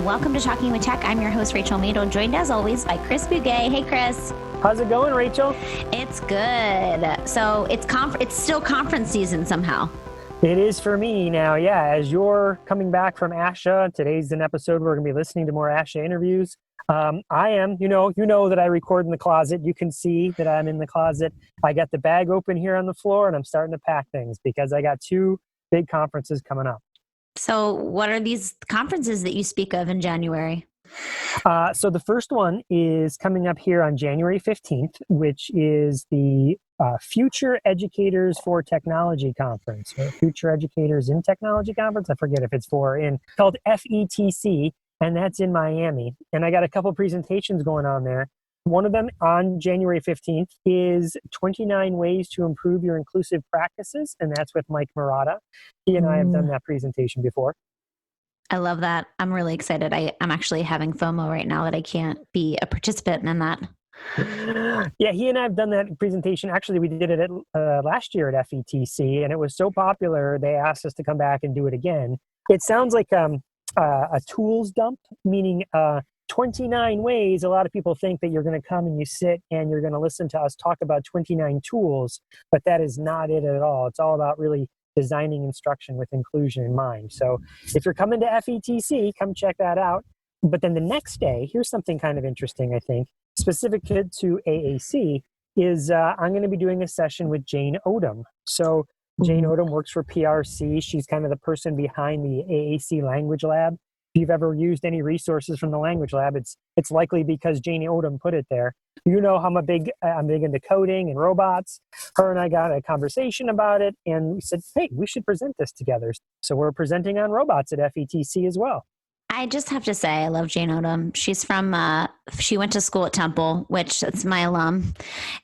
Welcome to Talking with Tech. I'm your host, Rachel Madel, joined as always by Chris Bugay. Hey, Chris. How's it going, Rachel? It's good. So it's still conference season somehow. It is for me now, yeah. As you're coming back from ASHA, today's an episode where we're going to be listening to more ASHA interviews. I am, you know that I record in the closet. You can see that I'm in the closet. I got the bag open here on the floor and I'm starting to pack things because I got 2 big conferences coming up. So what are these conferences that you speak of in January? So the first one is coming up here on January 15th, which is the Future Educators for Technology Conference, or Future Educators in Technology Conference. I forget if it's called FETC, and that's in Miami. And I got a couple presentations going on there. One of them on January 15th is 29 Ways to Improve Your Inclusive Practices, and that's with Mike Murata. He and I have done that presentation before. I love that. I'm really excited. I'm actually having FOMO right now that I can't be a participant in that. Yeah, he and I have done that presentation. Actually, we did it last year at FETC, and it was so popular, they asked us to come back and do it again. It sounds like a tools dump, meaning 29 ways. A lot of people think that you're going to come and you sit and you're going to listen to us talk about 29 tools, but that is not it at all. It's all about really designing instruction with inclusion in mind. So if you're coming to FETC, come check that out. But then the next day, here's something kind of interesting, I think, specific to AAC, is I'm going to be doing a session with Jane Odom. So Jane Odom works for PRC. She's kind of the person behind the AAC Language Lab. If you've ever used any resources from the Language Lab, it's likely because Jane Odom put it there. You know how I'm big into coding and robots. Her and I got a conversation about it, and we said, hey, we should present this together. So we're presenting on robots at FETC as well. I just have to say, I love Jane Odom. She's from, she went to school at Temple, which is my alum,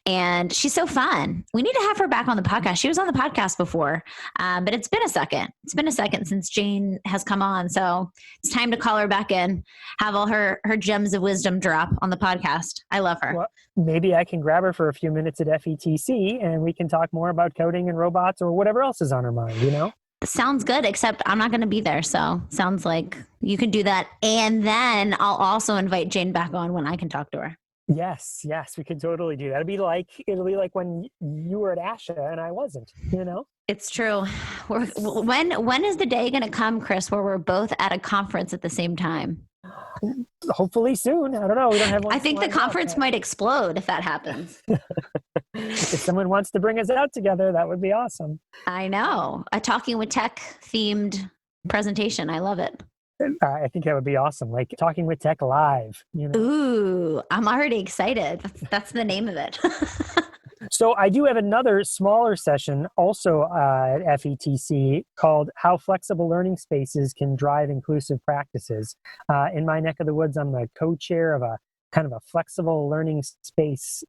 and she's so fun. We need to have her back on the podcast. She was on the podcast before, but it's been a second. It's been a second since Jane has come on. So it's time to call her back in, have all her gems of wisdom drop on the podcast. I love her. Well, maybe I can grab her for a few minutes at FETC and we can talk more about coding and robots or whatever else is on her mind, you know? Sounds good, except I'm not going to be there. So sounds like you can do that. And then I'll also invite Jane back on when I can talk to her. Yes, we could totally do that. It'll be like when you were at ASHA and I wasn't, you know? It's true. When is the day going to come, Chris, where we're both at a conference at the same time? Hopefully soon. I don't know. We don't have one. I think the conference might explode if that happens. If someone wants to bring us out together, that would be awesome. I know. A Talking with Tech themed presentation. I love it. I think that would be awesome. Like Talking with Tech live. You know? Ooh, I'm already excited. That's the name of it. So I do have another smaller session also at FETC called How Flexible Learning Spaces Can Drive Inclusive Practices. In my neck of the woods, I'm the co-chair of a kind of a flexible learning space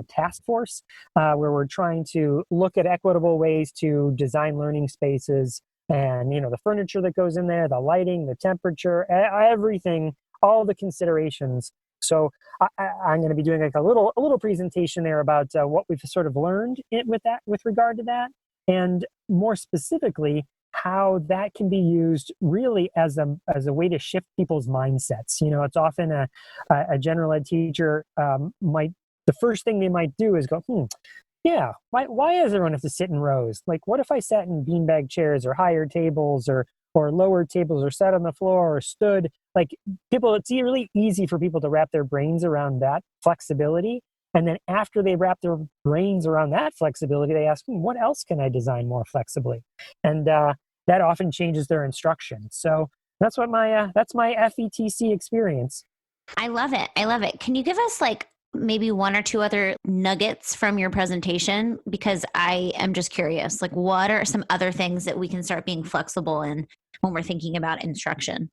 task force where we're trying to look at equitable ways to design learning spaces and, the furniture that goes in there, the lighting, the temperature, everything, all the considerations. So I'm going to be doing like a little presentation there about what we've sort of learned with regard to that, and more specifically how that can be used really as a way to shift people's mindsets. It's often a general ed teacher the first thing they might do is go, yeah, why does everyone have to sit in rows? Like, what if I sat in beanbag chairs or higher tables or lower tables or sat on the floor or stood? Like it's really easy for people to wrap their brains around that flexibility. And then after they wrap their brains around that flexibility, they ask, what else can I design more flexibly? And that often changes their instruction. So that's my FETC experience. I love it. Can you give us maybe 1 or 2 other nuggets from your presentation? Because I am just curious, what are some other things that we can start being flexible in when we're thinking about instruction?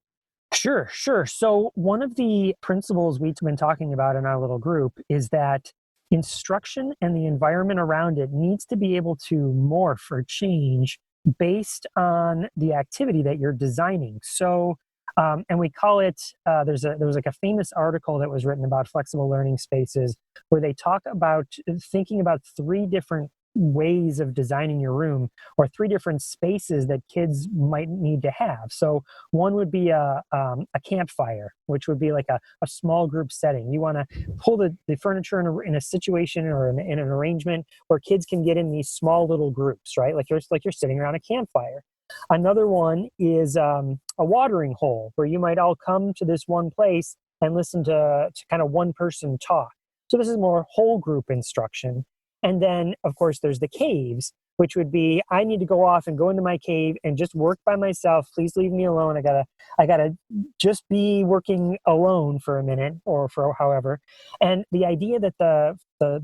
Sure. So one of the principles we've been talking about in our little group is that instruction and the environment around it needs to be able to morph or change based on the activity that you're designing. So, and we call it, there was like a famous article that was written about flexible learning spaces where they talk about thinking about 3 different ways of designing your room, or 3 different spaces that kids might need to have. So one would be a campfire, which would be like a small group setting. You want to pull the furniture in a situation or in an arrangement where kids can get in these small little groups, right? Like you're sitting around a campfire. Another one is a watering hole, where you might all come to this one place and listen to kind of one person talk. So this is more whole group instruction. And then, of course, there's the caves, which would be, I need to go off and go into my cave and just work by myself. Please leave me alone. I gotta just be working alone for a minute, or for however. And the idea that the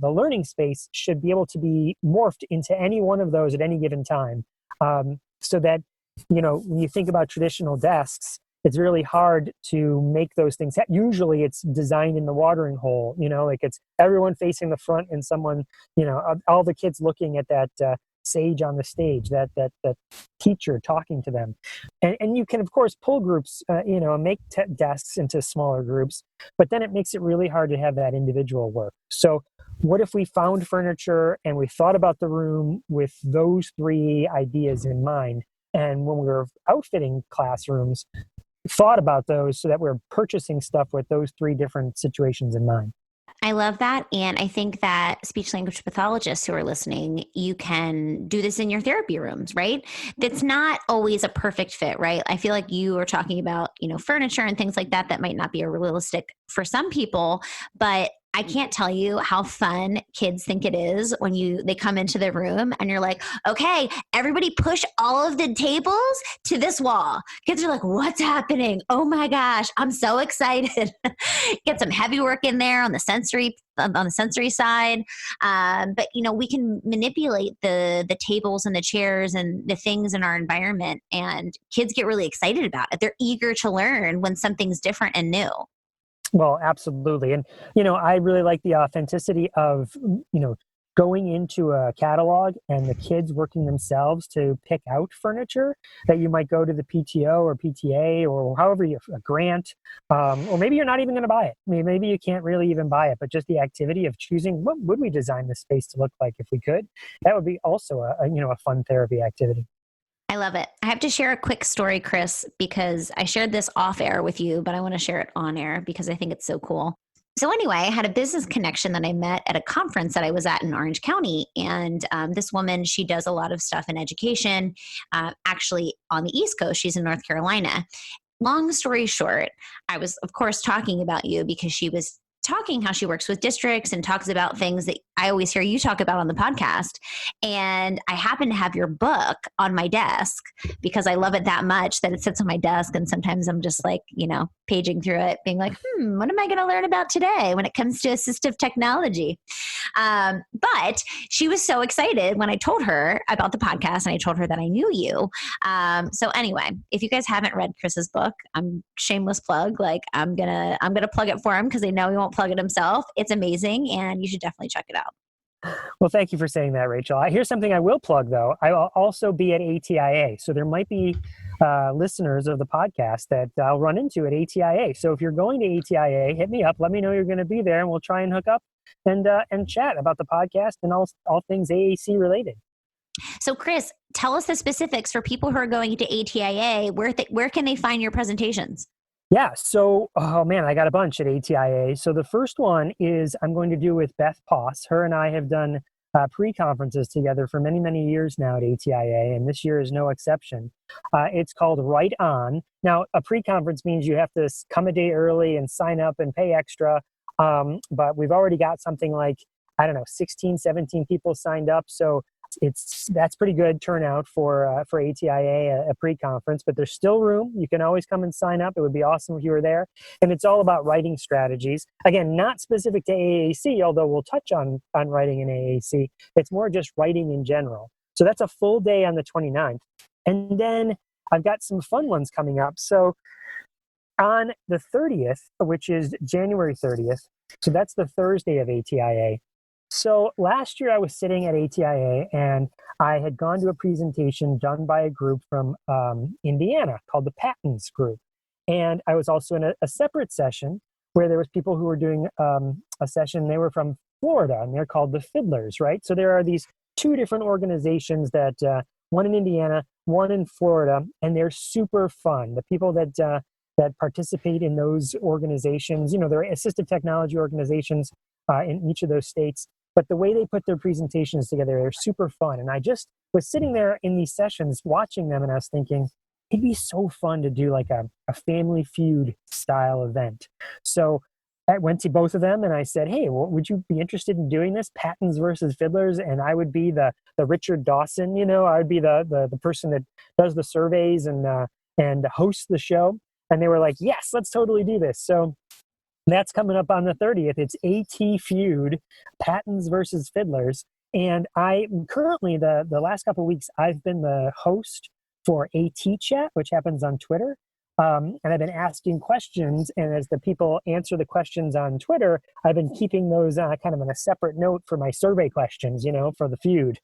learning space should be able to be morphed into any one of those at any given time. So that, when you think about traditional desks, it's really hard to make those things. Usually it's designed in the watering hole, like it's everyone facing the front and someone, all the kids looking at that sage on the stage, that teacher talking to them. And you can, of course, pull groups, make desks into smaller groups, but then it makes it really hard to have that individual work. So what if we found furniture and we thought about the room with those 3 ideas in mind? And when we were outfitting classrooms, thought about those so that we're purchasing stuff with those 3 different situations in mind. I love that. And I think that speech language pathologists who are listening, you can do this in your therapy rooms, right? That's not always a perfect fit, right? I feel like you are talking about, furniture and things like that might not be a realistic for some people, but I can't tell you how fun kids think it is when they come into the room and you're like, okay, everybody push all of the tables to this wall. Kids are like, what's happening? Oh my gosh, I'm so excited. Get some heavy work in there on the sensory side. But we can manipulate the tables and the chairs and the things in our environment, and kids get really excited about it. They're eager to learn when something's different and new. Well, absolutely. And, I really like the authenticity of, going into a catalog and the kids working themselves to pick out furniture that you might go to the PTO or PTA or however a grant, or maybe you're not even going to buy it. Maybe you can't really even buy it, but just the activity of choosing, what would we design this space to look like if we could? That would be also a fun therapy activity. I love it. I have to share a quick story, Chris, because I shared this off air with you, but I want to share it on air because I think it's so cool. So anyway, I had a business connection that I met at a conference that I was at in Orange County. And this woman, she does a lot of stuff in education, actually on the East Coast. She's in North Carolina. Long story short, I was, of course, talking about you because she was talking how she works with districts and talks about things that I always hear you talk about on the podcast. And I happen to have your book on my desk because I love it that much that it sits on my desk. And sometimes I'm just like, paging through it, being like, what am I going to learn about today when it comes to assistive technology? But she was so excited when I told her about the podcast and I told her that I knew you. So anyway, if you guys haven't read Chris's book, I'm shameless plug. Like I'm gonna plug it for him because I know he won't plug it himself. It's amazing, and you should definitely check it out. Well, thank you for saying that, Rachel. Here's something I will plug, though. I will also be at ATIA. So there might be listeners of the podcast that I'll run into at ATIA. So if you're going to ATIA, hit me up. Let me know you're going to be there, and we'll try and hook up and chat about the podcast and all things AAC related. So, Chris, tell us the specifics for people who are going to ATIA. Where can they find your presentations? Yeah. So, oh man, I got a bunch at ATIA. So the first one is I'm going to do with Beth Poss. Her and I have done pre-conferences together for many, many years now at ATIA, and this year is no exception. It's called Right On. Now, a pre-conference means you have to come a day early and sign up and pay extra. But we've already got something like, 16, 17 people signed up. So that's pretty good turnout for ATIA, a pre-conference, but there's still room. You can always come and sign up. It would be awesome if you were there. And it's all about writing strategies. Again, not specific to AAC, although we'll touch on writing in AAC. It's more just writing in general. So that's a full day on the 29th. And then I've got some fun ones coming up. So on the 30th, which is January 30th, so that's the Thursday of ATIA. So last year I was sitting at ATIA and I had gone to a presentation done by a group from Indiana called the Patents Group. And I was also in a separate session where there was people who were doing a session. They were from Florida and they're called the Fiddlers, right? So there are these two different organizations that one in Indiana, one in Florida, and they're super fun. The people that participate in those organizations, they're assistive technology organizations in each of those states. But the way they put their presentations together, they're super fun. And I just was sitting there in these sessions watching them, and I was thinking, it'd be so fun to do like a family feud style event. So I went to both of them and I said, hey, would you be interested in doing this? Patents versus fiddlers. And I would be the Richard Dawson, I would be the person that does the surveys and hosts the show. And they were like, yes, let's totally do this. So that's coming up on the 30th. It's AT Feud, Patents versus Fiddlers. And I currently, the last couple of weeks, I've been the host for AT Chat, which happens on Twitter. And I've been asking questions. And as the people answer the questions on Twitter, I've been keeping those kind of on a separate note for my survey questions, for the feud.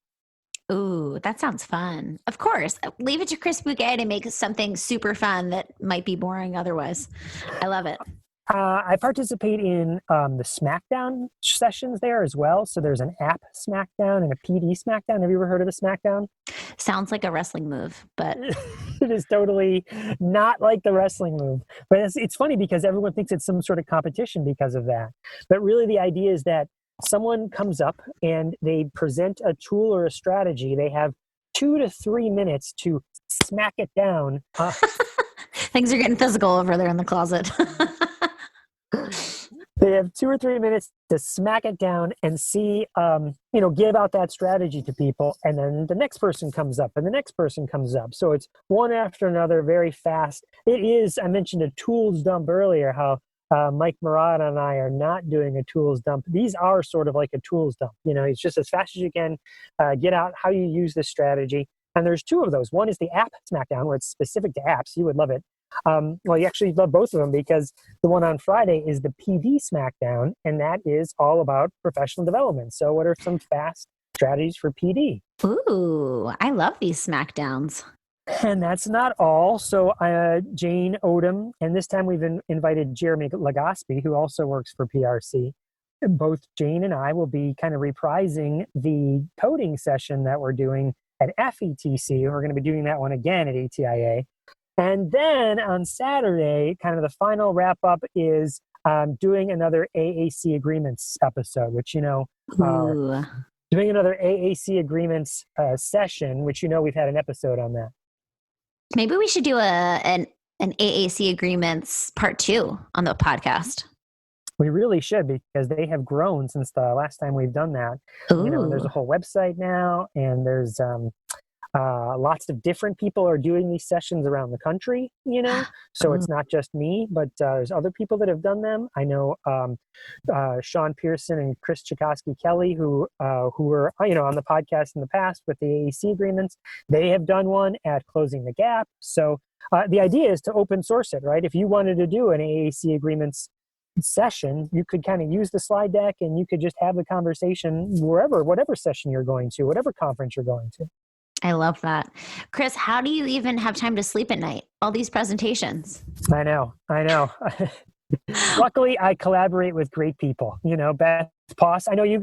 Ooh, that sounds fun. Of course. Leave it to Chris Bouquet to make something super fun that might be boring otherwise. I love it. I participate in the SmackDown sessions there as well. So there's an app SmackDown and a PD SmackDown. Have you ever heard of a SmackDown? Sounds like a wrestling move, but it is totally not like the wrestling move. But it's funny because everyone thinks it's some sort of competition because of that. But really the idea is that someone comes up and they present a tool or a strategy. They have 2 to 3 minutes to smack it down. Things are getting physical over there in the closet. They have 2 or 3 minutes to smack it down and see, give out that strategy to people. And then the next person comes up and the next person comes up. So it's one after another, very fast. It is, I mentioned a tools dump earlier, how Mike Murata and I are not doing a tools dump. These are sort of like a tools dump. It's just as fast as you can get out how you use this strategy. And there's 2 of those. One is the app SmackDown, where it's specific to apps. You would love it. Well, you actually love both of them because the one on Friday is the PD SmackDown, and that is all about professional development. So what are some fast strategies for PD? Ooh, I love these SmackDowns. And that's not all. So Jane Odom, and this time we've invited Jeremy Legaspi, who also works for PRC. Both Jane and I will be kind of reprising the coding session that we're doing at FETC. We're going to be doing that one again at ATIA. And then on Saturday, kind of the final wrap up is doing another AAC agreements episode, which, doing another AAC agreements session, which, we've had an episode on that. Maybe we should do an AAC agreements part 2 on the podcast. We really should, because they have grown since the last time we've done that. And there's a whole website now, and there's lots of different people are doing these sessions around the country, so it's not just me, but there's other people that have done them. I know Sean Pearson and Chris Chakosky-Kelly, who were, on the podcast in the past with the AAC agreements. They have done one at Closing the Gap. So the idea is to open source it, right? If you wanted to do an AAC agreements session, you could kind of use the slide deck and you could just have the conversation whatever session you're going to, whatever conference you're going to. I love that. Chris, how do you even have time to sleep at night? All these presentations. I know. Luckily, I collaborate with great people. Beth Poss. I know you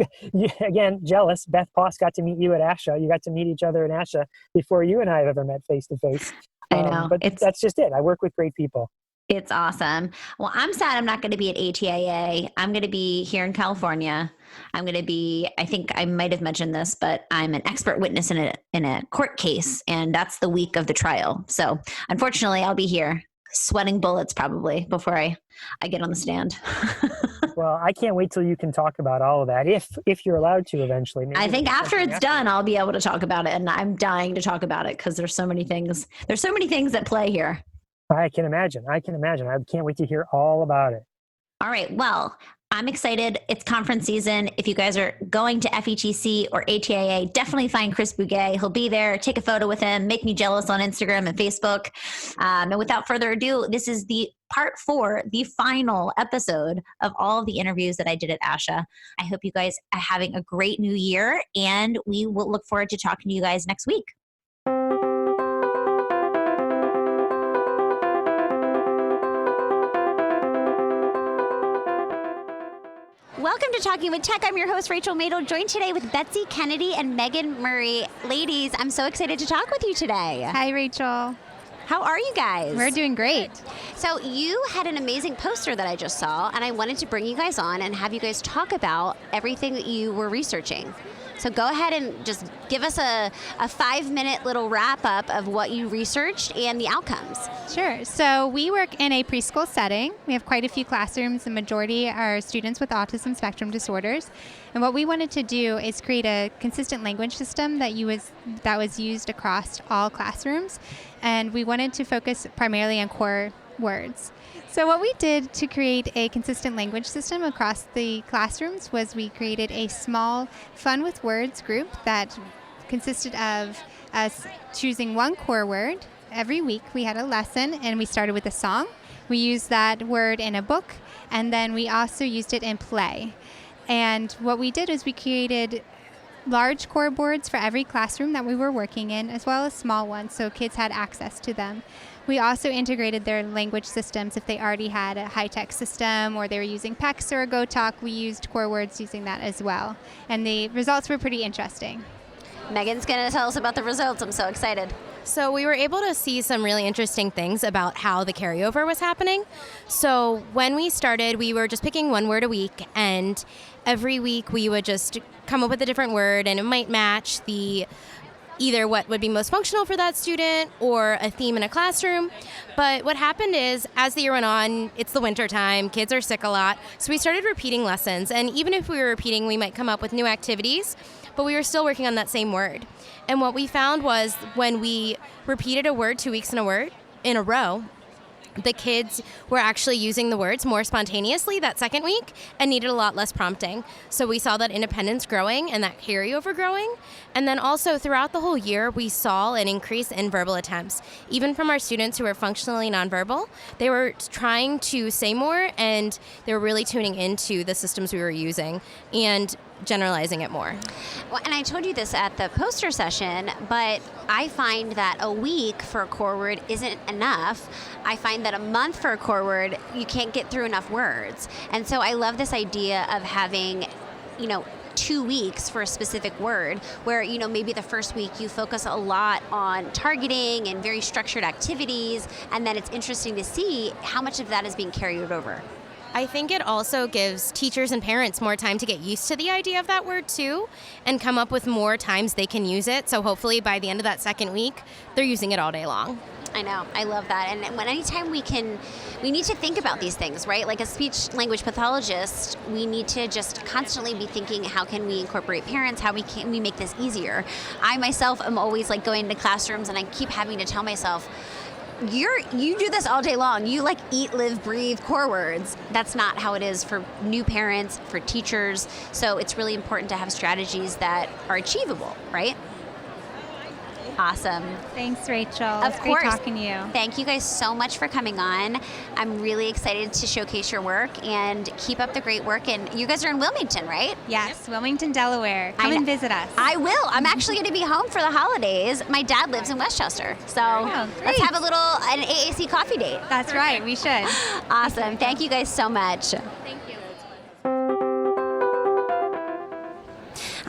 again, jealous. Beth Poss got to meet you at ASHA. You got to meet each other at ASHA before you and I have ever met face to face. I know. But that's just it. I work with great people. It's awesome. Well, I'm sad I'm not going to be at ATIA. I'm going to be here in California. I'm going to be, I think I might have mentioned this, but I'm an expert witness in a court case, and that's the week of the trial. So unfortunately, I'll be here sweating bullets probably before I get on the stand. Well, I can't wait till you can talk about all of that, if you're allowed to eventually. Maybe I think after it's done, I'll be able to talk about it, and I'm dying to talk about it because there's so many things. There's so many things at play here. I can imagine. I can't wait to hear all about it. All right. Well, I'm excited. It's conference season. If you guys are going to FETC or ATIA, definitely find Chris Bouquet. He'll be there. Take a photo with him. Make me jealous on Instagram and Facebook. And without further ado, this is the part 4, the final episode of all of the interviews that I did at ASHA. I hope you guys are having a great new year, and we will look forward to talking to you guys next week. Welcome to Talking with Tech. I'm your host, Rachel Madel, joined today with Betsy Kennedy and Megan Murray. Ladies, I'm so excited to talk with you today. Hi, Rachel. How are you guys? We're doing great. So you had an amazing poster that I just saw, and I wanted to bring you guys on and have you guys talk about everything that you were researching. So go ahead and just give us a 5-minute little wrap up of what you researched and the outcomes. Sure. So we work in a preschool setting. We have quite a few classrooms. The majority are students with autism spectrum disorders. And what we wanted to do is create a consistent language system that was used across all classrooms. And we wanted to focus primarily on core words. So what we did to create a consistent language system across the classrooms was we created a small Fun with Words group that consisted of us choosing one core word. Every week we had a lesson, and we started with a song. We used that word in a book, and then we also used it in play. And what we did is we created large core boards for every classroom that we were working in, as well as small ones, so kids had access to them. We also integrated their language systems. If they already had a high-tech system or they were using PEX or GoTalk, we used core words using that as well. And the results were pretty interesting. Megan's going to tell us about the results. I'm so excited. So we were able to see some really interesting things about how the carryover was happening. So when we started, we were just picking one word a week, and every week we would just come up with a different word, and it might match either what would be most functional for that student or a theme in a classroom. But what happened is, as the year went on, it's the winter time, kids are sick a lot, so we started repeating lessons. And even if we were repeating, we might come up with new activities, but we were still working on that same word. And what we found was when we repeated a word 2 weeks in a row, the kids were actually using the words more spontaneously that second week and needed a lot less prompting. So we saw that independence growing and that carryover growing. And then also throughout the whole year, we saw an increase in verbal attempts. Even from our students who were functionally nonverbal, they were trying to say more, and they were really tuning into the systems we were using and generalizing it more. Well, and I told you this at the poster session, but I find that a week for a core word isn't enough. I find that a month for a core word, you can't get through enough words. And so I love this idea of having, 2 weeks for a specific word, where, maybe the first week you focus a lot on targeting and very structured activities, and then it's interesting to see how much of that is being carried over. I think it also gives teachers and parents more time to get used to the idea of that word too, and come up with more times they can use it. So hopefully by the end of that second week, they're using it all day long. I know. I love that. And anytime we need to think about these things, right? Like a speech language pathologist, we need to just constantly be thinking, how can we incorporate parents? How can we make this easier? I myself am always like going to classrooms, and I keep having to tell myself, you do this all day long. You like eat, live, breathe core words. That's not how it is for new parents, for teachers. So it's really important to have strategies that are achievable, right? Awesome. Thanks, Rachel. Of It's course. great talking to you. Thank you guys so much for coming on. I'm really excited to showcase your work, and keep up the great work. And you guys are in Wilmington, right? Yes, Wilmington, Delaware. I Come know. and visit us. I will. I'm actually going to be home for the holidays. My dad lives in Westchester. So let's great. have an AAC coffee date. That's right, we should. Awesome. Thank you guys so much. Thank you.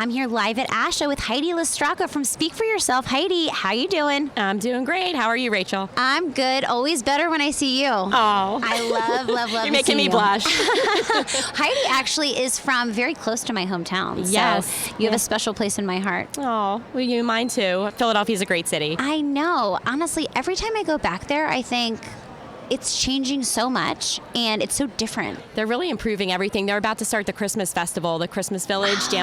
I'm here live at ASHA with Heidi Lestraka from Speak for Yourself. Heidi, how you doing? I'm doing great. How are you, Rachel? I'm good. Always better when I see you. Oh. I love You're making me blush. Heidi actually is from very close to my hometown. Yes. So you have a special place in my heart. Oh, well, you mine too. Philadelphia's a great city. I know. Honestly, every time I go back there, I think it's changing so much, and it's so different. They're really improving everything. They're about to start the Christmas festival, the Christmas Village I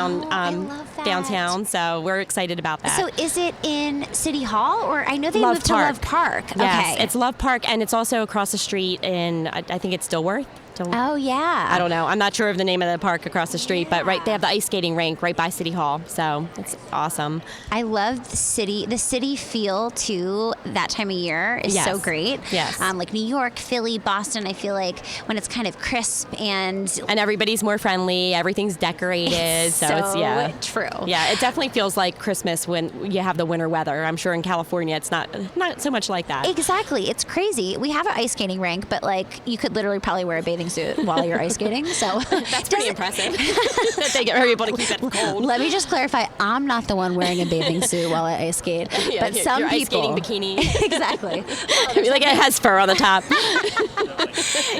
love that. downtown. So we're excited about that. So is it in City Hall, or I know they Love moved Park. to Love Park? Yes, Okay. it's Love Park, and it's also across the street in, I think it's Dilworth. Oh, yeah. I don't know. I'm not sure of the name of the park across the street, but they have the ice skating rink right by City Hall. So it's awesome. I love the city. The city feel too that time of year is Yes. so great. Yes. Like New York, Philly, Boston. I feel like when it's kind of crisp and everybody's more friendly. Everything's decorated. So it's true. Yeah, it definitely feels like Christmas when you have the winter weather. I'm sure in California it's not so much like that. Exactly. It's crazy. We have an ice skating rink, but like you could literally probably wear a bathing bathing suit while you're ice skating. So That's pretty impressive that they are able to keep it cold. let me just clarify, I'm not the one wearing a bathing suit while I ice skate, Yeah, but some your people. ice skating bikini. Exactly. Like it has fur on the top.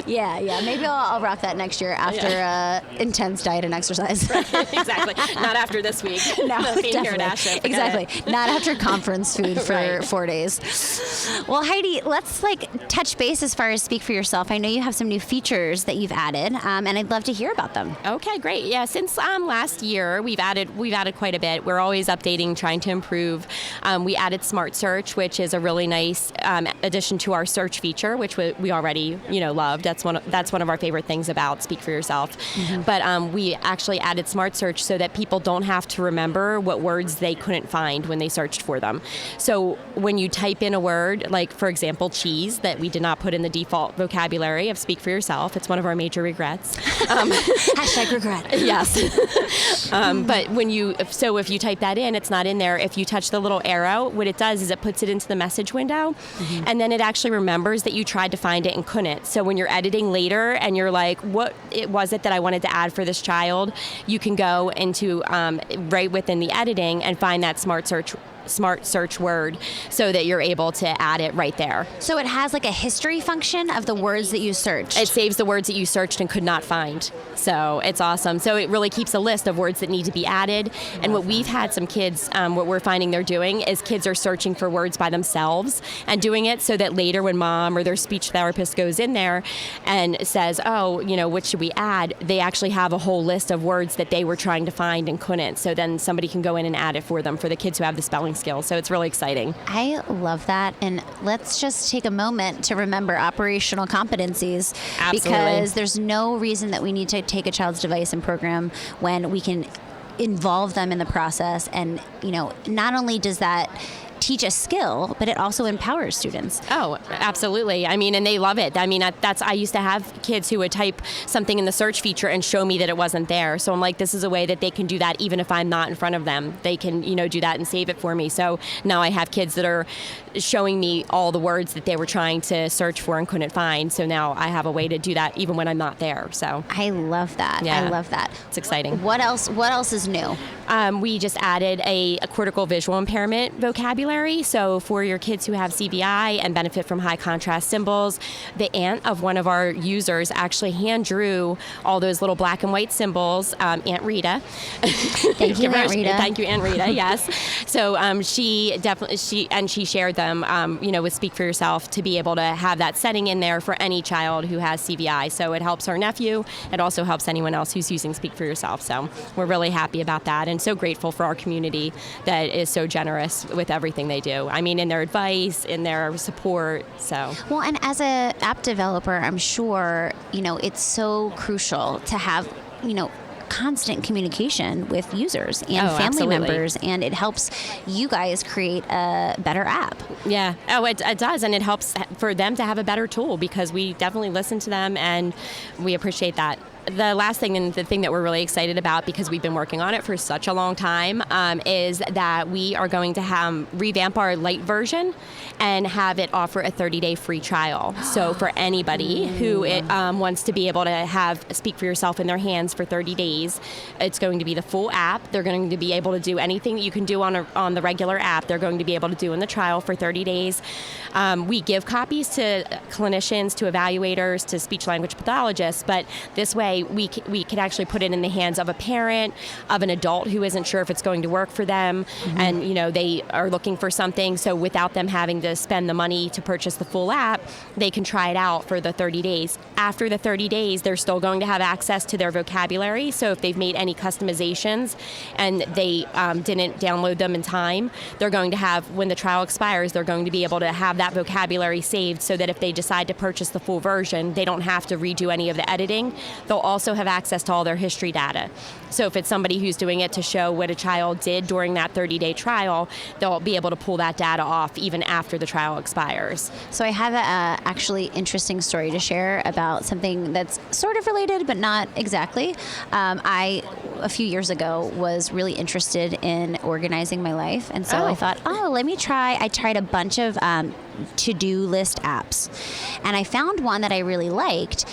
Yeah. Maybe I'll rock that next year after intense diet and exercise. Exactly. Not after this week. No, Being here at ASHA, forget exactly. it. Not after conference food for Right. 4 days. Well, Heidi, let's touch base as far as Speak for Yourself. I know you have some new features that you've added, and I'd love to hear about them. Okay, great. Yeah, since last year, we've added quite a bit. We're always updating, trying to improve. We added Smart Search, which is a really nice addition to our search feature, which we already loved. That's one of our favorite things about Speak for Yourself. Mm-hmm. But we actually added Smart Search so that people don't have to remember what words they couldn't find when they searched for them. So when you type in a word, like for example cheese, that we did not put in the default vocabulary of Speak for Yourself, it's one of our major regrets. Hashtag regret. Yes. But if you type that in, it's not in there. If you touch the little arrow, what it does is it puts it into the message window, and then it actually remembers that you tried to find it and couldn't. So when you're editing later and you're like, what was it that I wanted to add for this child, you can go into right within the editing and find that Smart Search word so that you're able to add it right there. So it has a history function of the words that you searched. It saves the words that you searched and could not find. So it's awesome. So it really keeps a list of words that need to be added. And what we've had some kids, what we're finding they're doing is kids are searching for words by themselves and doing it so that later when mom or their speech therapist goes in there and says, what should we add? They actually have a whole list of words that they were trying to find and couldn't. So then somebody can go in and add it for them, for the kids who have the spelling skills. So it's really exciting. I love that. And let's just take a moment to remember operational competencies. Absolutely. Because there's no reason that we need to take a child's device and program when we can involve them in the process. And, not only does that teach a skill, but it also empowers students. Oh, absolutely. I mean, and they love it. I mean, I used to have kids who would type something in the search feature and show me that it wasn't there. So I'm like, this is a way that they can do that even if I'm not in front of them. They can, do that and save it for me. So now I have kids that are showing me all the words that they were trying to search for and couldn't find. So now I have a way to do that even when I'm not there. So I love that. Yeah. I love that. It's exciting. What else is new? We just added a cortical visual impairment vocabulary. So for your kids who have CVI and benefit from high contrast symbols, the aunt of one of our users actually hand drew all those little black and white symbols, Aunt Rita. Thank you, Aunt Rita. Thank you, Aunt Rita, yes. So she shared them, with Speak for Yourself to be able to have that setting in there for any child who has CVI. So it helps our nephew. It also helps anyone else who's using Speak for Yourself. So we're really happy about that and so grateful for our community that is so generous with everything they do. I mean, in their advice, in their support. So well, and as a app developer, I'm sure it's so crucial to have constant communication with users and family absolutely. members, and it helps you guys create a better app. Yeah. Oh, it does, and it helps for them to have a better tool because we definitely listen to them and we appreciate that. The last thing, and the thing that we're really excited about because we've been working on it for such a long time, is that we are going to revamp our light version and have it offer a 30-day free trial. So for anybody who wants to be able to have Speak for Yourself in their hands for 30 days, it's going to be the full app. They're going to be able to do anything that you can do on the regular app. They're going to be able to do in the trial for 30 days. We give copies to clinicians, to evaluators, to speech language pathologists, but this way we could actually put it in the hands of a parent, of an adult who isn't sure if it's going to work for them, and they are looking for something. So without them having to spend the money to purchase the full app, they can try it out for the 30 days. After the 30 days, they're still going to have access to their vocabulary. So if they've made any customizations and they didn't download them in time, they're going to have, when the trial expires, they're going to be able to have that vocabulary saved so that if they decide to purchase the full version, they don't have to redo any of the editing. They'll also have access to all their history data. So if it's somebody who's doing it to show what a child did during that 30-day trial, they'll be able to pull that data off even after the trial expires. So I have a actually interesting story to share about something that's sort of related, but not exactly. I, a few years ago, was really interested in organizing my life. And so I thought, let me try. I tried a bunch of to-do list apps. And I found one that I really liked.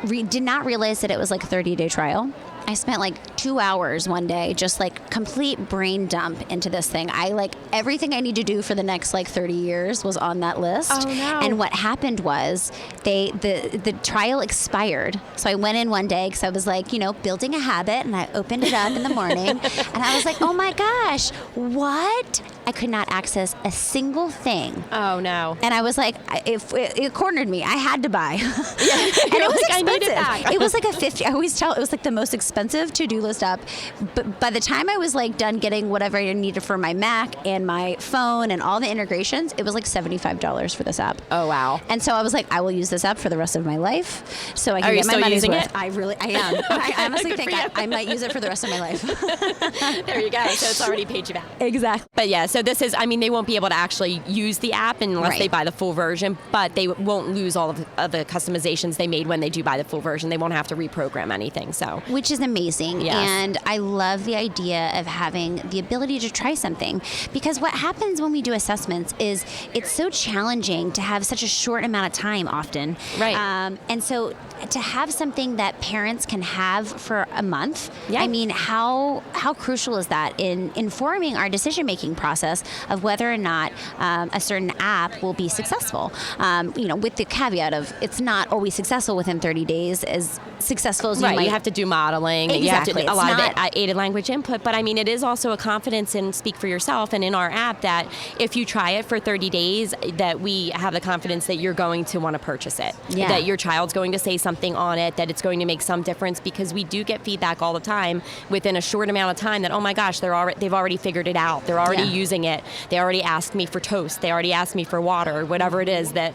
did not realize that it was like a 30-day trial. I spent like 2 hours one day, just like complete brain dump into this thing. I like everything I need to do for the next like 30 years was on that list. Oh, no. And what happened was the trial expired. So I went in one day because I was like, building a habit, and I opened it up in the morning and I was like, oh my gosh, what? I could not access a single thing. Oh no. And I was like, it cornered me. I had to buy. Yeah. And it was like, I need expensive. it back. It was like I always tell, it was like the most expensive to-do list app. But by the time I was like done getting whatever I needed for my Mac and my phone and all the integrations, it was like $75 for this app. Oh wow. And so I was like, I will use this app for the rest of my life, so I can Are you get my still money's using worth. it? I am. I honestly Good think for you. I might use it for the rest of my life. There you go. So it's already paid you back. Exactly. But yeah, so this is, they won't be able to actually use the app unless Right. they buy the full version, but they won't lose all of the customizations they made when they do buy the full version. They won't have to reprogram anything. So Which is amazing. Yes. And I love the idea of having the ability to try something, because what happens when we do assessments is it's so challenging to have such a short amount of time often. Right. And so to have something that parents can have for a month, Yeah. I mean, how crucial is that in informing our decision-making process of whether or not a certain app will be successful? With the caveat of it's not always successful within 30 days, as successful as you right, might. you have to do modeling. You have to Exactly. do a It's lot not- of aided language input. But it is also a confidence in speak for yourself, and in our app that if you try it for 30 days, that we have the confidence that you're going to want to purchase it. Yeah. That your child's going to say something on it, that it's going to make some difference, because we do get feedback all the time within a short amount of time that, oh my gosh, they've already figured it out. They're already Yeah. using it. They already asked me for toast. They already asked me for water, whatever it is that,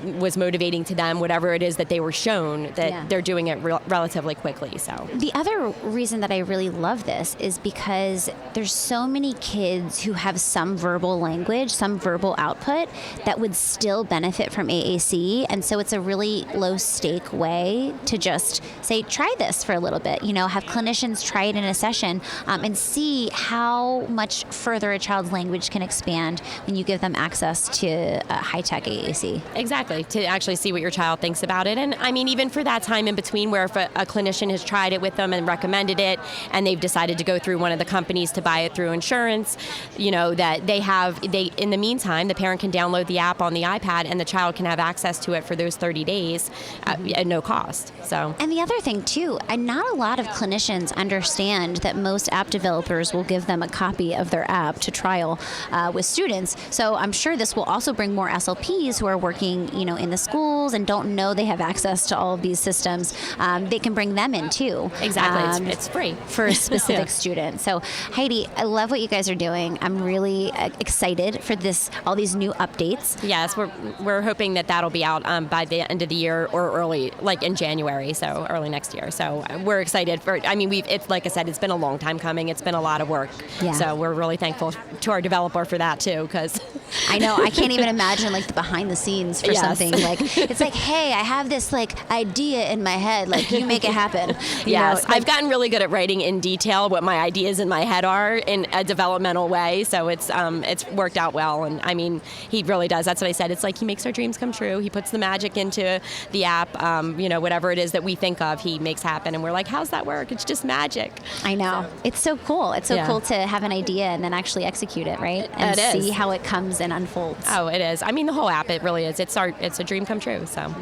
was motivating to them, whatever it is that they were shown, that Yeah. they're doing it relatively quickly. So The other reason that I really love this is because there's so many kids who have some verbal language, some verbal output that would still benefit from AAC. And so it's a really low stake way to just say, try this for a little bit, have clinicians try it in a session and see how much further a child's language can expand when you give them access to high-tech AAC. exactly, to actually see what your child thinks about it. And even for that time in between where if a clinician has tried it with them and recommended it, and they've decided to go through one of the companies to buy it through insurance, that they in the meantime, the parent can download the app on the iPad and the child can have access to it for those 30 days at no cost. So. And the other thing too, and not a lot of clinicians understand that most app developers will give them a copy of their app to trial with students. So I'm sure this will also bring more SLPs who are working, in the schools and don't know they have access to all of these systems. They can bring them in too. Exactly, it's free for a specific Yeah. student. So Heidi, I love what you guys are doing. I'm really excited for all these new updates. Yes, we're hoping that that'll be out by the end of the year or early, like in January, so early next year. So we're excited for. It's like I said, it's been a long time coming. It's been a lot of work. Yeah. So we're really thankful to our developer for that too, because I know, I can't even imagine like the behind the scenes for Yes. something. Like it's like, hey, I have this like idea in my head. Like you make it happen. yes, Like, I've gotten really good at writing in detail what my ideas in my head are in a developmental way. So it's worked out well, and he really does. That's what I said. It's like he makes our dreams come true. He puts the magic into the app. Whatever it is that we think of, he makes happen, and we're like, how's that work? It's just magic. I know. It's so cool. It's so Yeah. cool to have an idea and then actually execute it, right? And It is. see how it comes and unfolds. Oh, it is. The whole app, it really is. It's a dream come true. So.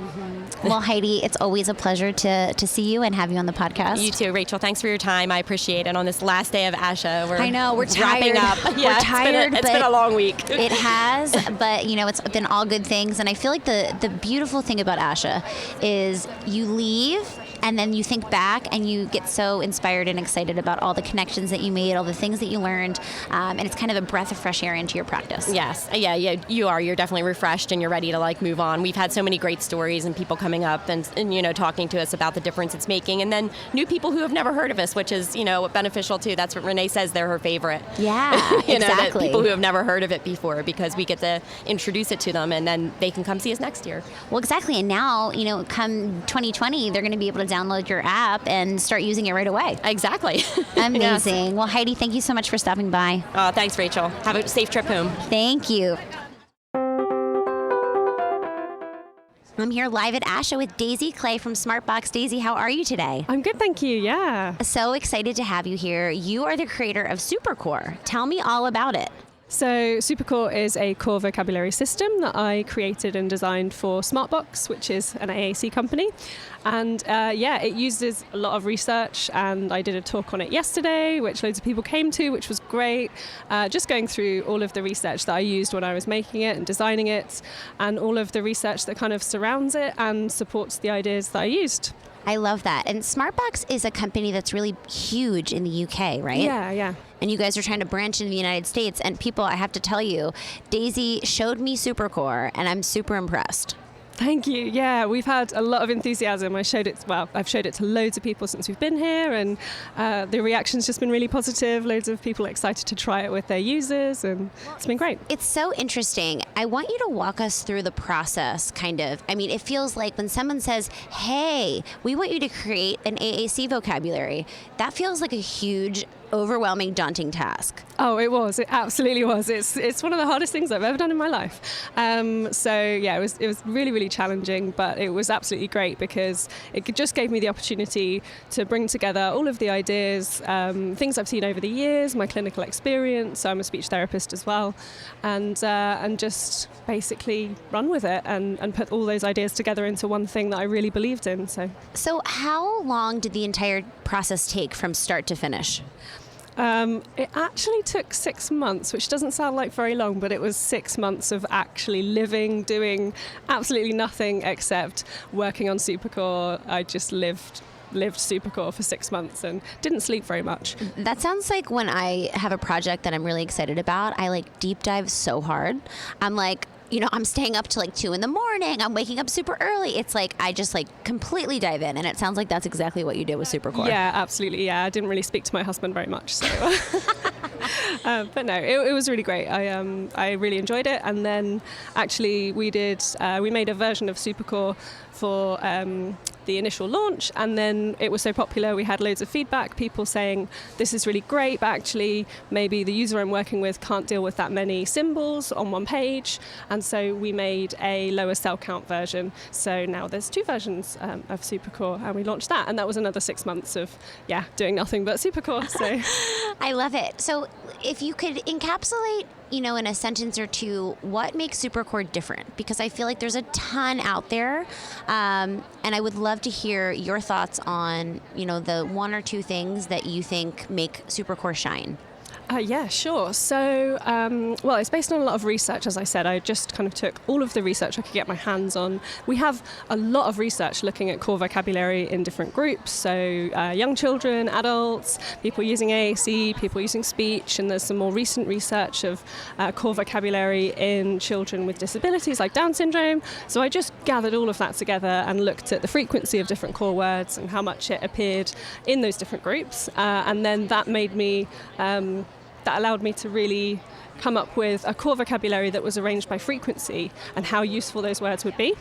Well, Heidi, it's always a pleasure to see you and have you on the podcast. You too, Rachel. Thanks for your time. I appreciate it on this last day of ASHA. I know, we're wrapping tired. up. We're Yeah, tired, It's been a but long week. It has, but it's been all good things. And I feel like the beautiful thing about ASHA is you leave and then you think back and you get so inspired and excited about all the connections that you made, all the things that you learned, and it's kind of a breath of fresh air into your practice. Yes. Yeah, you are. You're definitely refreshed and you're ready to move on. We've had so many great stories and people coming up and talking to us about the difference it's making, and then new people who have never heard of us, which is, beneficial too. That's what Renee says, they're her favorite. Yeah, That exactly. people who have never heard of it before, because we get to introduce it to them and then they can come see us next year. Well, exactly. And now, come 2020, they're going to be able to download your app and start using it right away. Exactly. Amazing. Yes. Well, Heidi, thank you so much for stopping by. Thanks, Rachel. Have a safe trip home. Thank you. I'm here live at ASHA with Daisy Clay from Smartbox. Daisy, how are you today? I'm good, thank you. Yeah. So excited to have you here. You are the creator of SuperCore. Tell me all about it. So SuperCore is a core vocabulary system that I created and designed for Smartbox, which is an AAC company. And it uses a lot of research, and I did a talk on it yesterday, which loads of people came to, which was great. Just going through all of the research that I used when I was making it and designing it, and all of the research that kind of surrounds it and supports the ideas that I used. I love that. And Smartbox is a company that's really huge in the UK, right? Yeah. And you guys are trying to branch into the United States. And people, I have to tell you, Daisy showed me SuperCore, and I'm super impressed. Thank you. Yeah, we've had a lot of enthusiasm. I've showed it to loads of people since we've been here, and the reaction's just been really positive. Loads of people excited to try it with their users, and it's been great. It's so interesting. I want you to walk us through the process, kind of. I mean, it feels like when someone says, hey, we want you to create an AAC vocabulary, that feels like a huge, overwhelming, daunting task. Oh, it was. It absolutely was. It's one of the hardest things I've ever done in my life. It was really, really challenging, but it was absolutely great because it just gave me the opportunity to bring together all of the ideas, things I've seen over the years, my clinical experience. So I'm a speech therapist as well, and just basically run with it and put all those ideas together into one thing that I really believed in. So how long did the entire process take from start to finish? It actually took 6 months, which doesn't sound like very long, but it was 6 months of actually doing absolutely nothing except working on SuperCore. I just lived SuperCore for 6 months and didn't sleep very much. That sounds like when I have a project that I'm really excited about, I deep dive so hard. I'm I'm staying up till 2 a.m. I'm waking up super early. It's I just completely dive in, and it sounds like that's exactly what you did with SuperCore. Yeah, absolutely. Yeah, I didn't really speak to my husband very much, so. But no, it was really great. I really enjoyed it, and then actually we made a version of SuperCore for the initial launch, and then it was so popular we had loads of feedback, people saying this is really great, but actually maybe the user I'm working with can't deal with that many symbols on one page, and so we made a lower cell count version. So now there's 2 versions of SuperCore, and we launched that, and that was another 6 months of doing nothing but SuperCore. So I love it. So if you could encapsulate in a sentence or two, what makes SuperCore different? Because I feel like there's a ton out there, and I would love to hear your thoughts on, the 1 or 2 things that you think make SuperCore shine. Yeah, sure. So, it's based on a lot of research, as I said. I just kind of took all of the research I could get my hands on. We have a lot of research looking at core vocabulary in different groups. So, young children, adults, people using AAC, people using speech, and there's some more recent research of core vocabulary in children with disabilities like Down syndrome. So I just gathered all of that together and looked at the frequency of different core words and how much it appeared in those different groups. And then that allowed me to really come up with a core vocabulary that was arranged by frequency and how useful those words would be.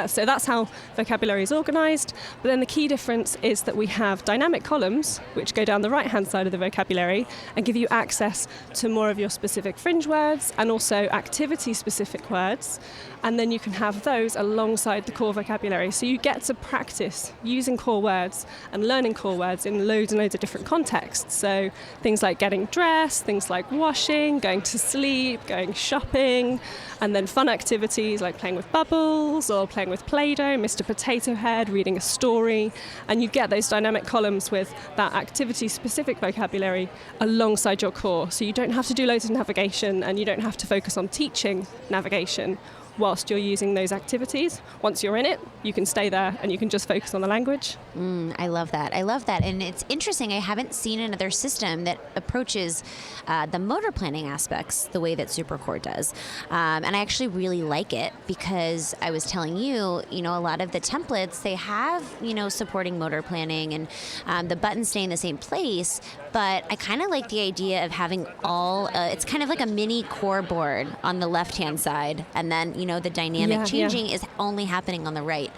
So that's how vocabulary is organised. But then the key difference is that we have dynamic columns, which go down the right-hand side of the vocabulary and give you access to more of your specific fringe words and also activity-specific words. And then you can have those alongside the core vocabulary. So you get to practice using core words and learning core words in loads and loads of different contexts. So things like getting dressed, things like washing, going to sleep, going shopping, and then fun activities like playing with bubbles or playing with Play-Doh, Mr. Potato Head, reading a story. And you get those dynamic columns with that activity-specific vocabulary alongside your core. So you don't have to do loads of navigation, and you don't have to focus on teaching navigation whilst you're using those activities. Once you're in it, you can stay there and you can just focus on the language. I love that. And it's interesting. I haven't seen another system that approaches the motor planning aspects the way that SuperCore does. And I actually really like it because I was telling you, a lot of the templates, they have, supporting motor planning and the buttons stay in the same place, but I kind of like the idea of having all, it's kind of like a mini core board on the left-hand side, and then, the dynamic changing is only happening on the right,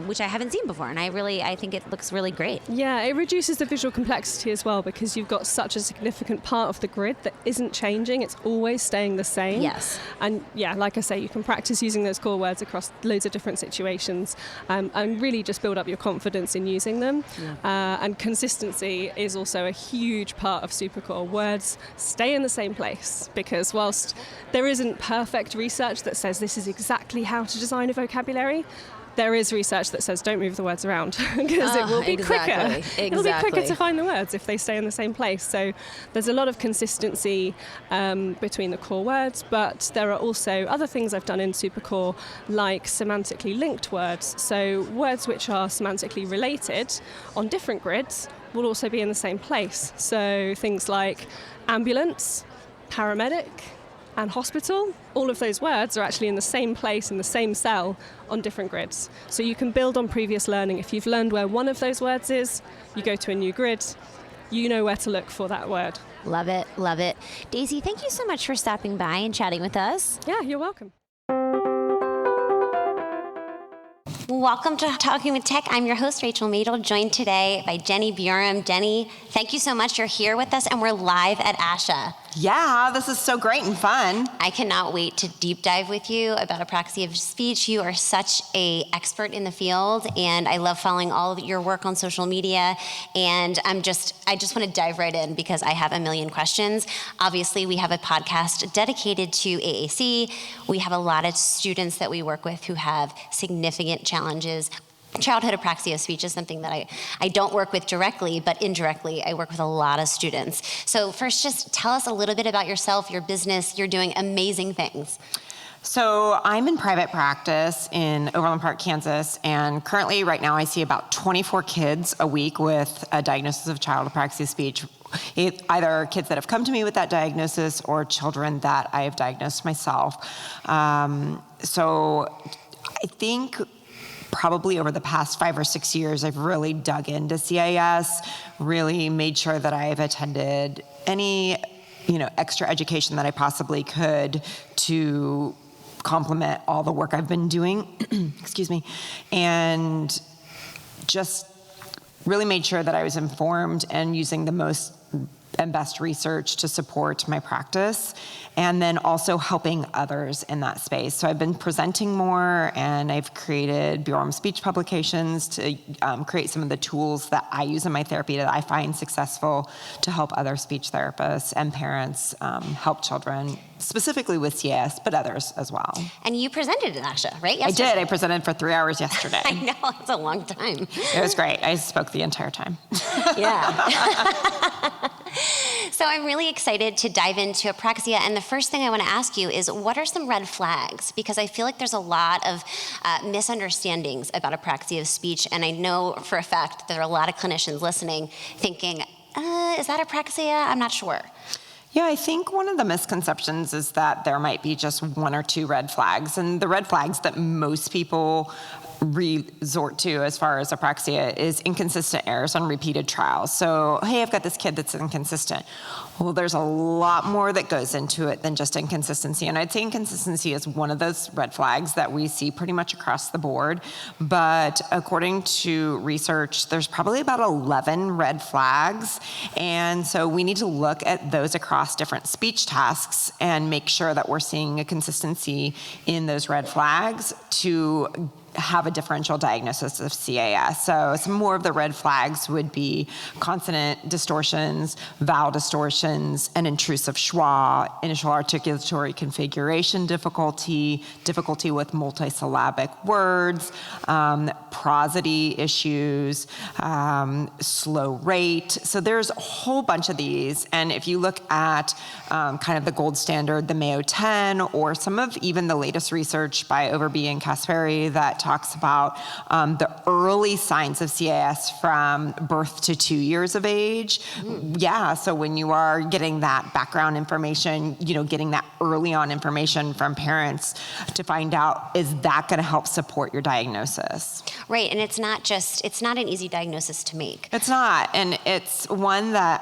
which I haven't seen before, and I think it looks really great. Yeah, it reduces the visual complexity as well, because you've got such a significant part of the grid that isn't changing, it's always staying the same. Yes. And yeah, like I say, you can practice using those core words across loads of different situations, and really just build up your confidence in using them. And consistency is also a huge part of supercore. Words stay in the same place, because whilst there isn't perfect research that says this is exactly how to design a vocabulary, there is research that says don't move the words around, because it will be quicker. It'll be quicker to find the words if they stay in the same place. So there's a lot of consistency between the core words, but there are also other things I've done in Supercore, like semantically linked words. So words which are semantically related on different grids will also be in the same place. So things like ambulance, paramedic, and hospital, all of those words are actually in the same place, in the same cell, on different grids. So you can build on previous learning. If you've learned where one of those words is, you go to a new grid, you know where to look for that word. Love it, love it. Daisy, thank you so much for stopping by and chatting with us. Yeah, you're welcome. Welcome to Talking with Tech. I'm your host, Rachel Madel, joined today by Jenny Buram. Jenny, thank you so much. You're here with us, and we're live at ASHA. Yeah, this is so great and fun. I cannot wait to deep dive with you about apraxia of speech. You are such an expert in the field, and I love following all of your work on social media. And I just want to dive right in because I have a million questions. Obviously, we have a podcast dedicated to AAC. We have a lot of students that we work with who have significant challenges. Childhood apraxia of speech is something that I don't work with directly, but indirectly I work with a lot of students. So first, just tell us a little bit about yourself, your business. You're doing amazing things. So I'm in private practice in Overland Park, Kansas, and currently right now I see about 24 kids a week with a diagnosis of child apraxia of speech. Either kids that have come to me with that diagnosis or children that I have diagnosed myself. So I think probably over the past 5 or 6 years, I've really dug into CIS, really made sure that I've attended any, extra education that I possibly could to complement all the work I've been doing, excuse me, and just really made sure that I was informed and using the most and best research to support my practice, and then also helping others in that space. So I've been presenting more, and I've created Buram speech publications to create some of the tools that I use in my therapy that I find successful to help other speech therapists and parents help children, specifically with CIS, but others as well. And you presented at ASHA, right? Yesterday. I did. I presented for 3 hours yesterday. I know, it's a long time. It was great. I spoke the entire time. Yeah. So I'm really excited to dive into apraxia, and the first thing I want to ask you is, what are some red flags? Because I feel like there's a lot of misunderstandings about apraxia of speech, and I know for a fact there are a lot of clinicians listening thinking, is that apraxia? I'm not sure. Yeah, I think one of the misconceptions is that there might be just 1 or 2 red flags, and the red flags that most people resort to as far as apraxia is inconsistent errors on repeated trials. So, hey, I've got this kid that's inconsistent. Well, there's a lot more that goes into it than just inconsistency. And I'd say inconsistency is one of those red flags that we see pretty much across the board. But according to research, there's probably about 11 red flags. And so we need to look at those across different speech tasks and make sure that we're seeing a consistency in those red flags to have a differential diagnosis of CIS. So some more of the red flags would be consonant distortions, vowel distortions, an intrusive schwa, initial articulatory configuration difficulty, difficulty with multisyllabic words, prosody issues, slow rate. So there's a whole bunch of these. And if you look at kind of the gold standard, the Mayo 10, or some of even the latest research by Overby and Kasperi that talks about the early signs of CIS from birth to 2 years of age. Yeah, so when you are getting that background information, getting that early on information from parents to find out, is that going to help support your diagnosis? Right, and it's not an easy diagnosis to make. It's not, and it's one that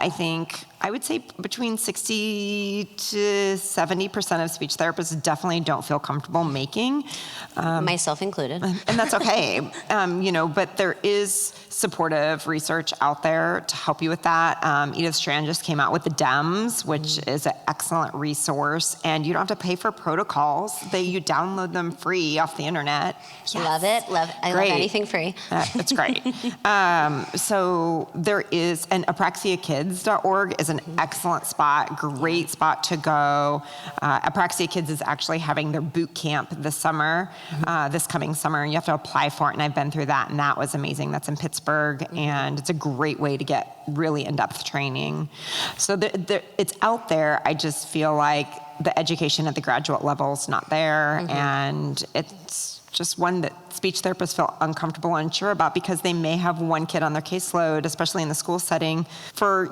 I would say between 60 to 70% of speech therapists definitely don't feel comfortable making. Myself included. And that's okay. But there is supportive research out there to help you with that. Edith Strand just came out with the DEMS, which is an excellent resource, and you don't have to pay for protocols. You download them free off the internet. Yes. Love it. I love anything free. It's great. So there is, and apraxiakids.org is an excellent spot, great spot to go. Apraxia Kids is actually having their boot camp this summer, this coming summer, and you have to apply for it, and I've been through that, and that was amazing. That's in Pittsburgh, and it's a great way to get really in-depth training. So it's out there. I just feel like the education at the graduate level is not there, and it's just one that speech therapists feel uncomfortable and unsure about because they may have one kid on their caseload, especially in the school setting, for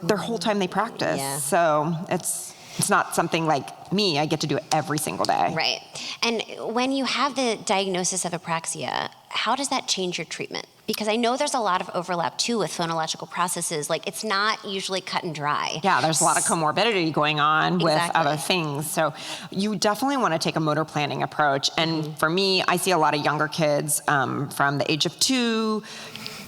their whole time they practice. Yeah. So it's not something like me. I get to do it every single day. Right. And when you have the diagnosis of apraxia, how does that change your treatment? Because I know there's a lot of overlap too with phonological processes. Like, it's not usually cut and dry. Yeah, there's a lot of comorbidity going on with other things. So you definitely want to take a motor planning approach. And for me, I see a lot of younger kids from the age of 2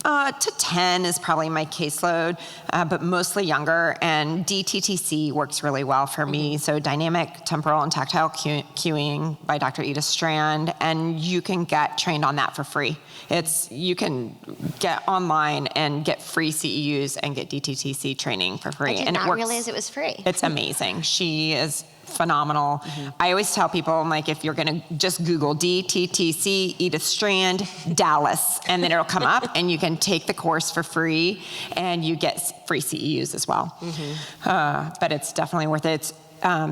to 10 is probably my caseload, but mostly younger. And DTTC works really well for me. So dynamic, temporal, and tactile cueing by Dr. Edith Strand, and you can get trained on that for free. You can get online and get free CEUs and get DTTC training for free. I did not realize it was free. It's amazing. She is phenomenal. I always tell people, I'm like, if you're going to just Google DTTC, Edith Strand, Dallas, and then it'll come up, and you can take the course for free, and you get free CEUs as well. But it's definitely worth it.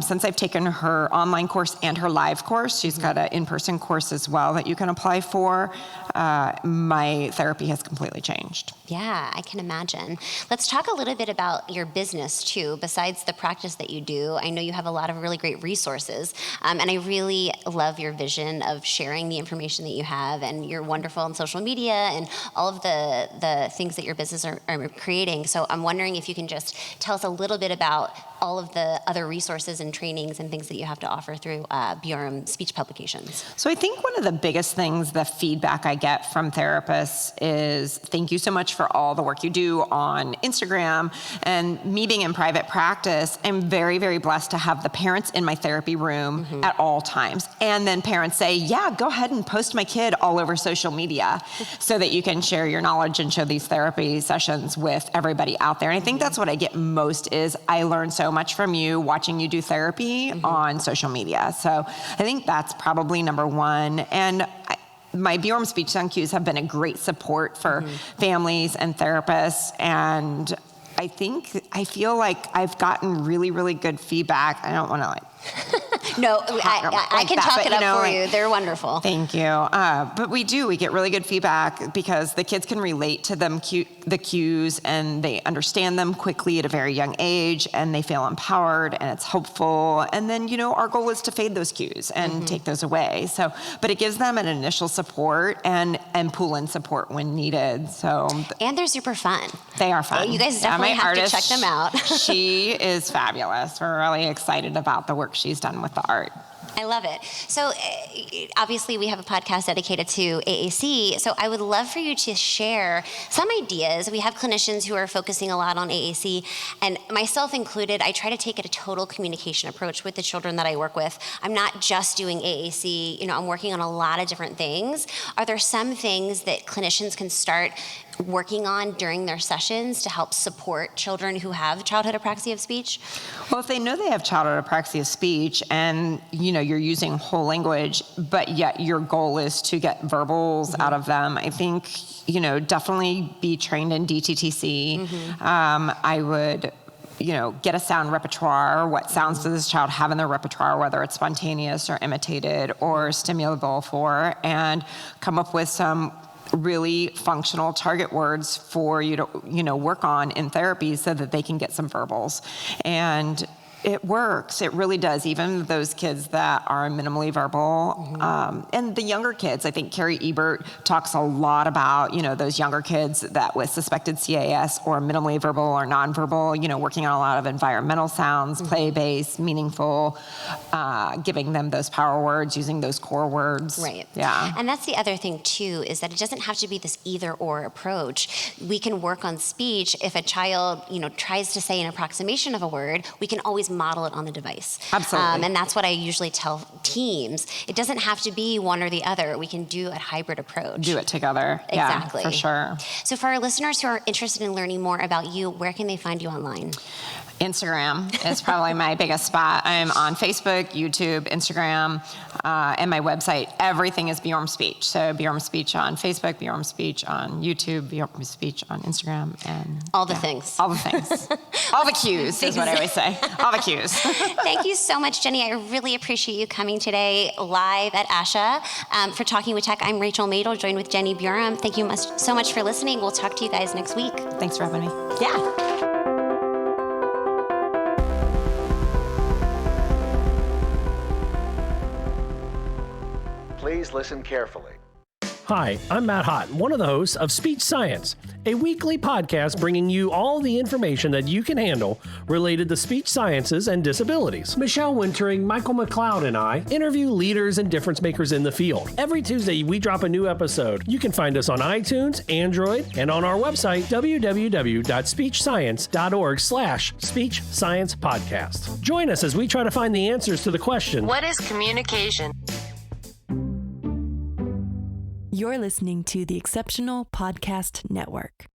Since I've taken her online course and her live course, she's got an in-person course as well that you can apply for. My therapy has completely changed. Yeah, I can imagine. Let's talk a little bit about your business too. Besides the practice that you do, I know you have a lot of really great resources, and I really love your vision of sharing the information that you have, and you're wonderful on social media and all of the things that your business are creating. So I'm wondering if you can just tell us a little bit about all of the other resources and trainings and things that you have to offer through BRM Speech Publications. So I think one of the biggest things, the feedback I get from therapists is, thank you so much for all the work you do on Instagram and me being in private practice. I'm very, very blessed to have the parents in my therapy room at all times. And then parents say, yeah, go ahead and post my kid all over social media so that you can share your knowledge and show these therapy sessions with everybody out there. And I think that's what I get most is I learn so much from you watching you do therapy on social media. So I think that's probably number one. And my BRM Speech Sound Cues have been a great support for families and therapists. And I feel like I've gotten really, really good feedback. I don't want to No, I can talk it up for you. They're wonderful. Thank you. But we get really good feedback because the kids can relate to the cues and they understand them quickly at a very young age and they feel empowered and it's hopeful. And then, our goal is to fade those cues and take those away. So, but it gives them an initial support and pull in support when needed. So, and they're super fun. They are fun. You guys definitely have to check them out. She is fabulous. We're really excited about the work she's done with the art. I love it. So obviously we have a podcast dedicated to AAC. So I would love for you to share some ideas. We have clinicians who are focusing a lot on AAC, and myself included. I try to take a total communication approach with the children that I work with. I'm not just doing AAC. I'm working on a lot of different things. Are there some things that clinicians can start working on during their sessions to help support children who have childhood apraxia of speech? Well, if they know they have childhood apraxia of speech and, you're using whole language, but yet your goal is to get verbals out of them, I think, definitely be trained in DTTC. I would get a sound repertoire. What sounds does this child have in their repertoire, whether it's spontaneous or imitated or stimulable for, and come up with some really functional target words for you to, work on in therapy so that they can get some verbals. And it works. It really does. Even those kids that are minimally verbal, and the younger kids. I think Carrie Ebert talks a lot about, those younger kids that with suspected CAS or minimally verbal or nonverbal, working on a lot of environmental sounds, play-based, meaningful, giving them those power words, using those core words. Right. Yeah. And that's the other thing too, is that it doesn't have to be this either or approach. We can work on speech. If a child, tries to say an approximation of a word, we can always model it on the device. Absolutely. And that's what I usually tell teams. It doesn't have to be one or the other. We can do a hybrid approach. Do it together. Exactly. Yeah, for sure. So for our listeners who are interested in learning more about you, where can they find you online? Instagram is probably my biggest spot. I'm on Facebook, YouTube, Instagram, and my website. Everything is Bjorm Speech. So Bjorm Speech on Facebook, Bjorm Speech on YouTube, Bjorm Speech on Instagram, and all the things. All the things. All the cues is what I always say. All the cues. Thank you so much, Jenny. I really appreciate you coming today live at ASHA for Talking with Tech. I'm Rachel Madel, joined with Jenny Bjorm. Thank you so much for listening. We'll talk to you guys next week. Thanks for having me. Yeah. Please listen carefully. Hi, I'm Matt Hott, one of the hosts of Speech Science, a weekly podcast bringing you all the information that you can handle related to speech sciences and disabilities. Michelle Wintering, Michael McLeod, and I interview leaders and difference makers in the field. Every Tuesday, we drop a new episode. You can find us on iTunes, Android, and on our website, www.speechscience.org/Speech Science Podcast. Join us as we try to find the answers to the question, what is communication? You're listening to the Exceptional Podcast Network.